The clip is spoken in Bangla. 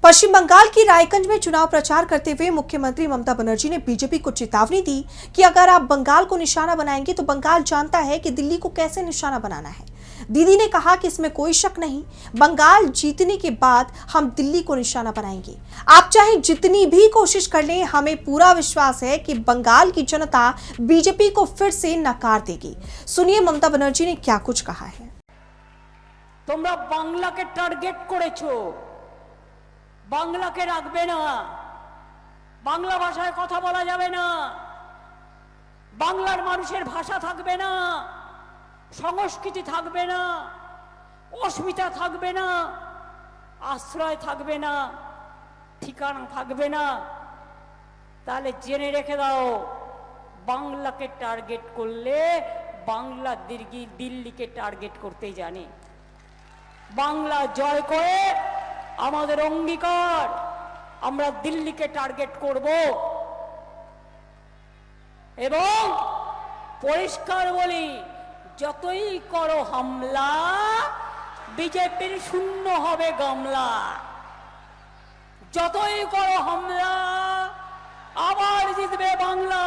पश्चिम बंगाल की रायगंज में चुनाव प्रचार करते हुए मुख्यमंत्री ममता बनर्जी ने बीजेपी को चेतावनी दी कि अगर आप बंगाल को निशाना बनाएंगे तो बंगाल जानता है कि दिल्ली को कैसे निशाना बनाना है। दीदी ने कहा कि इसमें कोई शक नहीं, बंगाल जीतने के बाद हम दिल्ली को निशाना बनाएंगे। आप चाहे जितनी भी कोशिश कर लें, हमें पूरा विश्वास है कि बंगाल की जनता बीजेपी को फिर से नकार देगी। सुनिए ममता बनर्जी ने क्या कुछ कहा है। তোমরা বাংলাকে টার্গেট করেছো, বাংলাকে রাখবে না, বাংলা ভাষায় কথা বলা যাবে না, বাংলার মানুষের ভাষা থাকবে না, সংস্কৃতি থাকবে না, অস্মিতা থাকবে না, আশ্রয় থাকবে না, ঠিকানা থাকবে না। তাহলে জেনে রেখে দাও, বাংলাকে টার্গেট করলে বাংলা দিল্লিকে টার্গেট করতেই জানে। বাংলা জয় করে আমাদের অঙ্গীকার, আমরা দিল্লিকে টার্গেট করব এবং পরিষ্কার বলি, যতই করো হামলা বিজেপির শূন্য হবে গামলা। যতই করো হামলা আবার জিতবে বাংলা।